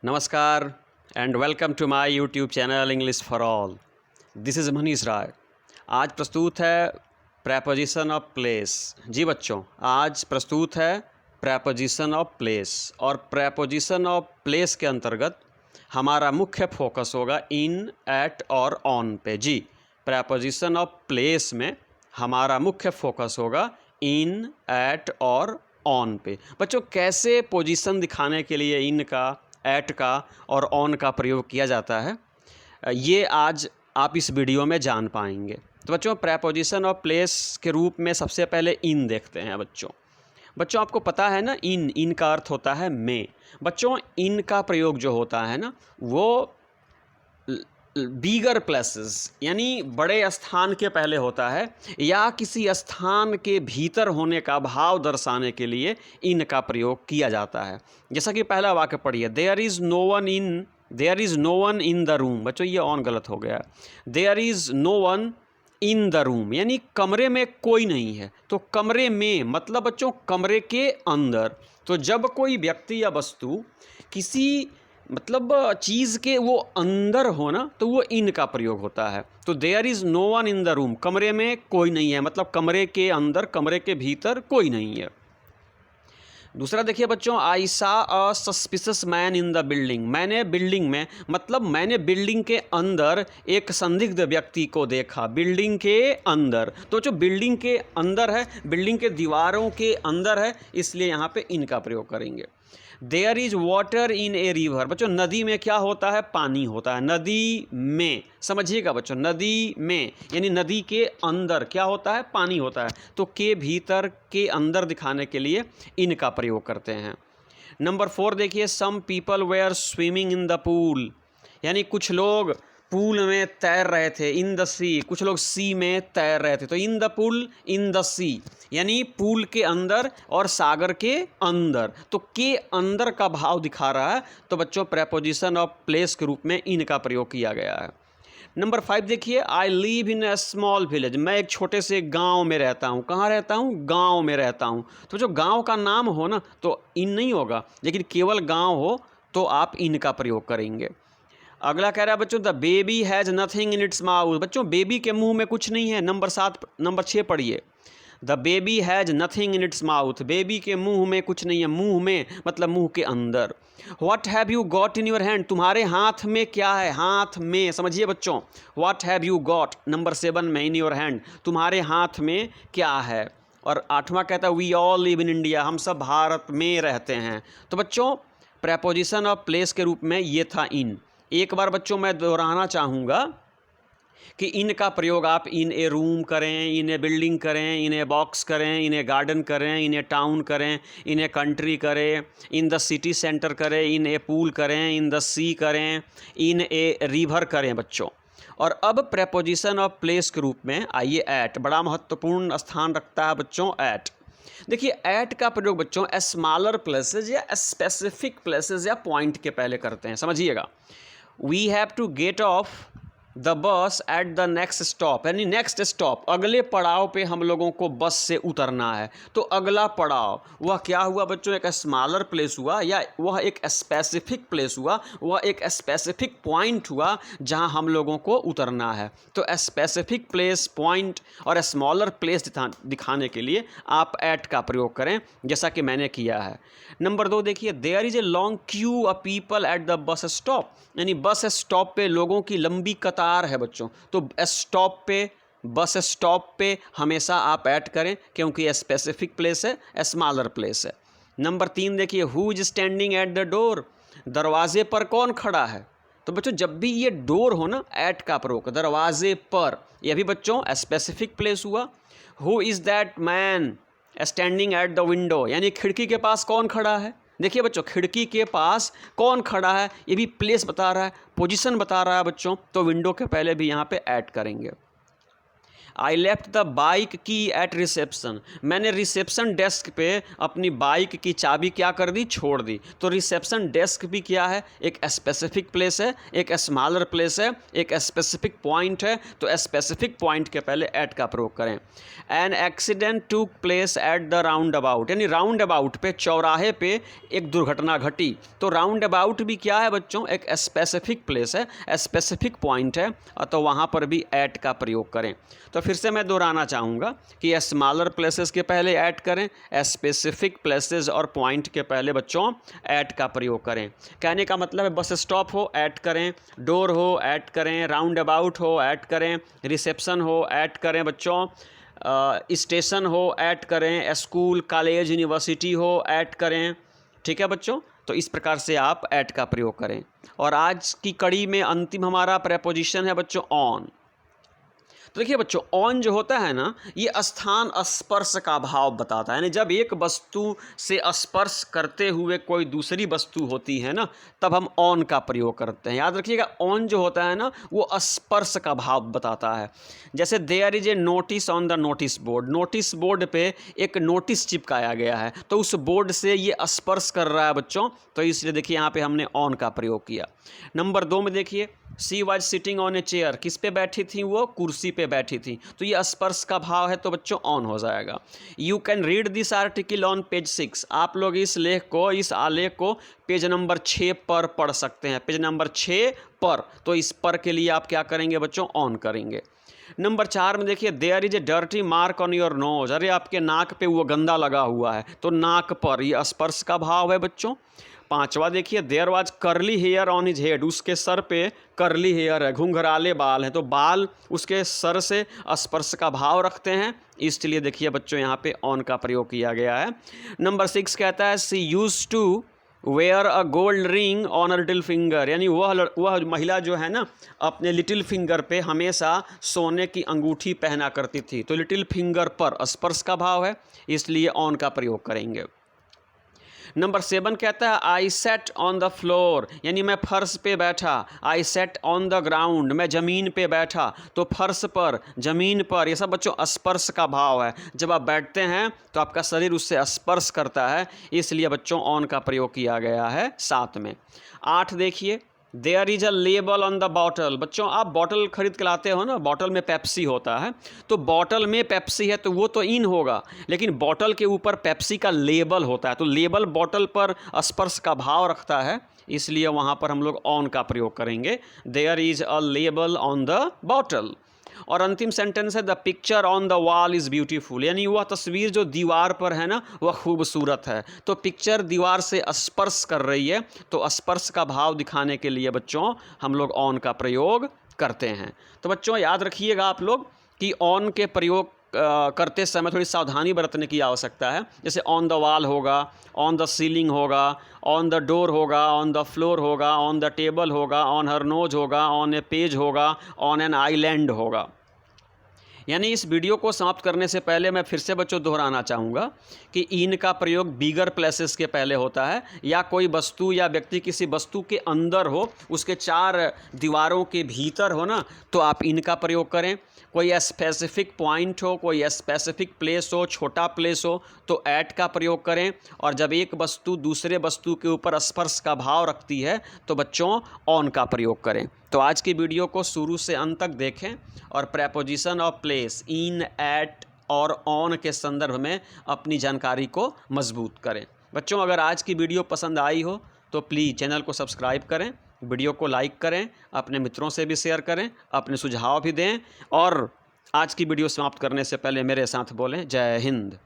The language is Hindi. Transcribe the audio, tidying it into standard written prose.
नमस्कार and welcome to my YouTube channel English for all. This is Manish Rai. आज प्रस्तुत है प्रेपोजिशन ऑफ प्लेस। जी बच्चों, आज प्रस्तुत है प्रेपोजिशन ऑफ प्लेस और प्रेपोजिशन ऑफ प्लेस के अंतर्गत हमारा मुख्य फोकस होगा इन, एट और ऑन पे। जी, प्रेपोजिशन ऑफ प्लेस में हमारा मुख्य फोकस होगा इन, एट और ऑन पे। बच्चों, कैसे पोजीशन दिखाने के लिए इन का, एट का और ऑन का प्रयोग किया जाता है, ये आज आप इस वीडियो में जान पाएंगे। तो बच्चों, प्रेपोजिशन ऑफ प्लेस के रूप में सबसे पहले इन देखते हैं। बच्चों आपको पता है ना, इन का अर्थ होता है में। बच्चों, इन का प्रयोग जो होता है ना, वो बिगर प्लेसेस यानी बड़े स्थान के पहले होता है, या किसी स्थान के भीतर होने का भाव दर्शाने के लिए इन का प्रयोग किया जाता है। जैसा कि पहला वाक्य पढ़िए, there is no one in the room. बच्चों, ये ऑन गलत हो गया। There is no one in the room यानी कमरे में कोई नहीं है। तो कमरे में मतलब बच्चों कमरे के अंदर। तो जब कोई व्यक्ति या वस्तु किसी मतलब चीज़ के वो अंदर हो ना, तो वो इन का प्रयोग होता है। तो there is no one in the room, कमरे में कोई नहीं है, मतलब कमरे के अंदर, कमरे के भीतर कोई नहीं है। दूसरा देखिए बच्चों, I saw a suspicious man in the building. मैंने बिल्डिंग में मतलब मैंने बिल्डिंग के अंदर एक संदिग्ध व्यक्ति को देखा। बिल्डिंग के अंदर, तो जो बिल्डिंग के अंदर है, बिल्डिंग के दीवारों के अंदर है, इसलिए यहाँ पे इन का प्रयोग करेंगे। There is water in a river. बच्चों, नदी में क्या होता है? पानी होता है। नदी में, समझिएगा बच्चों, नदी में यानी नदी के अंदर क्या होता है? पानी होता है। तो के भीतर, के अंदर दिखाने के लिए इन का प्रयोग करते हैं। नंबर 4 देखिए, some people were swimming in the pool यानी कुछ लोग पूल में तैर रहे थे। इन द सी, कुछ लोग सी में तैर रहे थे। तो in the pool, in the sea यानी पूल के अंदर और सागर के अंदर। तो के अंदर का भाव दिखा रहा है, तो बच्चों प्रेपोजिशन ऑफ प्लेस के रूप में इन का प्रयोग किया गया है। नंबर 5 देखिए, I live in a small village. मैं एक छोटे से गांव में रहता हूं। कहाँ रहता हूं? गांव में रहता हूं। तो जो गांव का नाम हो ना, तो इन नहीं होगा, लेकिन केवल गांव हो तो आप इन का प्रयोग करेंगे। अगला कह रहा है बच्चों, the baby has nothing in its mouth. बच्चों, बेबी के मुंह में कुछ नहीं है। नंबर 6 पढ़िए, the baby has nothing in its mouth. Baby के मुंह में कुछ नहीं है। मुंह में मतलब मुंह के अंदर। What have you got in your hand. तुम्हारे हाथ में क्या है? हाथ में, समझिए बच्चों, what have you got number 7 में, इन योर हैंड, तुम्हारे हाथ में क्या है। और 8वां कहता है, we all live in India. हम सब भारत में रहते हैं। तो बच्चों, प्रेपोजिशन ऑफ प्लेस के रूप में ये था इन। एक बार बच्चों मैं दोहराना चाहूँगा कि इन का प्रयोग आप इन ए रूम करें, इन ए बिल्डिंग करें, इन ए बॉक्स करें, इन ए गार्डन करें, इन ए टाउन करें, इन ए कंट्री करें, इन द सिटी सेंटर करें, इन ए पूल करें, इन द सी करें, इन ए रिवर करें बच्चों। और अब प्रेपोजिशन ऑफ प्लेस के रूप में आइए एट। बड़ा महत्वपूर्ण स्थान रखता है बच्चों एट। देखिए, एट का प्रयोग बच्चों स्मॉलर प्लेसेस या स्पेसिफिक प्लेसेस या पॉइंट के पहले करते हैं। समझिएगा, we have to get off the bus at the next stop यानी नेक्स्ट स्टॉप, अगले पड़ाव पे हम लोगों को बस से उतरना है। तो अगला पड़ाव वह क्या हुआ बच्चों? एक स्मॉलर प्लेस हुआ, या वह एक स्पेसिफिक प्लेस हुआ, वह एक स्पेसिफिक पॉइंट हुआ जहां हम लोगों को उतरना है। तो स्पेसिफिक प्लेस, पॉइंट और स्मॉलर प्लेस दिखाने के लिए आप एट का प्रयोग करें, जैसा कि मैंने किया है। नंबर 2 देखिए, there is a long queue of people at the bus stop यानी बस स्टॉप पे लोगों की लंबी कतार है बच्चों। तो स्टॉप पे, बस स्टॉप पे हमेशा आप ऐड करें, क्योंकि स्पेसिफिक प्लेस है, स्मॉलर प्लेस है। नंबर 3 देखिए, who is standing at the door. दरवाजे पर कौन खड़ा है? तो बच्चों, जब भी ये डोर हो ना, एट का प्रयोग, दरवाजे पर, यह भी बच्चों स्पेसिफिक प्लेस हुआ। Who is that man standing at the window यानी खिड़की के पास कौन खड़ा है। देखिए बच्चों, खिड़की के पास कौन खड़ा है, ये भी प्लेस बता रहा है, पोजीशन बता रहा है बच्चों। तो विंडो के पहले भी यहाँ पे ऐड करेंगे। आई लेफ्ट द बाइक की एट रिसेप्शन, मैंने रिसेप्शन डेस्क पे अपनी बाइक की चाबी क्या कर दी, छोड़ दी। तो रिसेप्शन डेस्क भी क्या है, एक स्पेसिफिक प्लेस है, एक स्मॉलर प्लेस है, एक स्पेसिफिक पॉइंट है। तो स्पेसिफिक पॉइंट के पहले एट का प्रयोग करें। एन एक्सीडेंट टूक place at the round about, यानी राउंड अबाउट पे, चौराहे पे एक दुर्घटना घटी। तो राउंड अबाउट भी क्या है बच्चों, एक स्पेसिफिक प्लेस है, स्पेसिफिक पॉइंट है, तो वहाँ पर भी एट का प्रयोग करें। तो फिर से मैं दोहराना चाहूँगा कि स्मॉलर प्लेसेस के पहले ऐड करें, स्पेसिफिक प्लेसेस और पॉइंट के पहले बच्चों ऐड का प्रयोग करें। कहने का मतलब है बस स्टॉप हो ऐड करें, डोर हो ऐड करें, राउंड अबाउट हो ऐड करें, रिसेप्शन हो ऐड करें बच्चों, स्टेशन हो ऐड करें, स्कूल कॉलेज यूनिवर्सिटी हो ऐड करें। ठीक है बच्चों, तो इस प्रकार से आप ऐड का प्रयोग करें। और आज की कड़ी में अंतिम हमारा प्रेपोजिशन है बच्चों ऑन। तो देखिए बच्चों, ऑन जो होता है ना, ये स्थान स्पर्श का भाव बताता है। यानी जब एक वस्तु से स्पर्श करते हुए कोई दूसरी वस्तु होती है ना, तब हम ऑन का प्रयोग करते हैं। याद रखिएगा, ऑन जो होता है ना, वो स्पर्श का भाव बताता है। जैसे there is a notice on the notice board, notice board पे एक नोटिस चिपकाया गया है, तो उस बोर्ड से ये स्पर्श कर रहा है बच्चों, तो इसलिए देखिए यहाँ पे हमने ऑन का प्रयोग किया। नंबर 2 में देखिए, she was sitting on a chair, किस पे बैठी थी वो, कुर्सी पे बैठी थी, तो ये स्पर्श का भाव है, तो बच्चों ऑन हो जाएगा। You can read this article on page 6, आप लोग इस लेख को, इस आलेख को पेज नंबर 6 पर पढ़ सकते हैं, पेज नंबर 6 पर। तो इस पर के लिए आप क्या करेंगे बच्चों, ऑन करेंगे। नंबर 4 में देखिए, there is a dirty mark on your nose, अरे आपके नाक पे वो गंदा लगा हुआ है, तो नाक पर, ये स्पर्श का भाव है बच्चों। 5वां देखिए, there was curly hair on his head, उसके सर पे कर्ली हेयर है, घुंघराले बाल हैं, तो बाल उसके सर से स्पर्श का भाव रखते हैं, इसलिए देखिए बच्चों यहाँ पे ऑन का प्रयोग किया गया है। नंबर 6 कहता है, she used to wear a gold ring on a little finger, यानी वह महिला जो है ना, अपने लिटिल फिंगर पे हमेशा सोने की अंगूठी पहना करती थी, तो लिटिल फिंगर पर स्पर्श का भाव है, इसलिए ऑन का प्रयोग करेंगे। नंबर 7 कहता है, आई सेट ऑन द फ्लोर, यानी मैं फर्श पे बैठा। आई सेट ऑन द ग्राउंड, मैं ज़मीन पे बैठा, तो फर्श पर, ज़मीन पर, ये सब बच्चों स्पर्श का भाव है। जब आप बैठते हैं तो आपका शरीर उससे स्पर्श करता है, इसलिए बच्चों ऑन का प्रयोग किया गया है 7 में। 8 देखिए, there is a label on the bottle, बच्चों आप बॉटल खरीद के लाते हो ना, बॉटल में पेप्सी होता है, तो बॉटल में पेप्सी है तो वो तो इन होगा, लेकिन बॉटल के ऊपर पेप्सी का लेबल होता है, तो लेबल बॉटल पर स्पर्श का भाव रखता है, इसलिए वहाँ पर हम लोग ऑन का प्रयोग करेंगे। There is a label on the bottle. और अंतिम सेंटेंस है, the picture on the wall is beautiful, यानी वह तस्वीर जो दीवार पर है ना, वह खूबसूरत है। तो पिक्चर दीवार से स्पर्श कर रही है, तो स्पर्श का भाव दिखाने के लिए बच्चों हम लोग ऑन का प्रयोग करते हैं। तो बच्चों याद रखिएगा आप लोग कि ऑन के प्रयोग करते समय थोड़ी सावधानी बरतने की आवश्यकता है। जैसे ऑन द वॉल होगा, ऑन द सीलिंग होगा, ऑन द डोर होगा, ऑन द फ्लोर होगा, ऑन द टेबल होगा, ऑन हर नोज होगा, ऑन ए पेज होगा, ऑन एन आइलैंड होगा। यानी इस वीडियो को समाप्त करने से पहले मैं फिर से बच्चों दोहराना चाहूँगा कि इन का प्रयोग बिगर प्लेसेस के पहले होता है, या कोई वस्तु या व्यक्ति किसी वस्तु के अंदर हो, उसके 4 दीवारों के भीतर हो ना, तो आप इनका प्रयोग करें। कोई स्पेसिफिक पॉइंट हो, कोई स्पेसिफिक प्लेस हो, छोटा प्लेस हो, तो ऐट का प्रयोग करें। और जब एक वस्तु दूसरे वस्तु के ऊपर स्पर्श का भाव रखती है तो बच्चों ऑन का प्रयोग करें। तो आज की वीडियो को शुरू से अंत तक देखें और preposition of place, in, at और ऑन के संदर्भ में अपनी जानकारी को मजबूत करें। बच्चों अगर आज की वीडियो पसंद आई हो तो प्लीज़ चैनल को सब्सक्राइब करें, वीडियो को लाइक करें, अपने मित्रों से भी शेयर करें, अपने सुझाव भी दें, और आज की वीडियो समाप्त करने से पहले मेरे साथ बोलें, जय हिंद।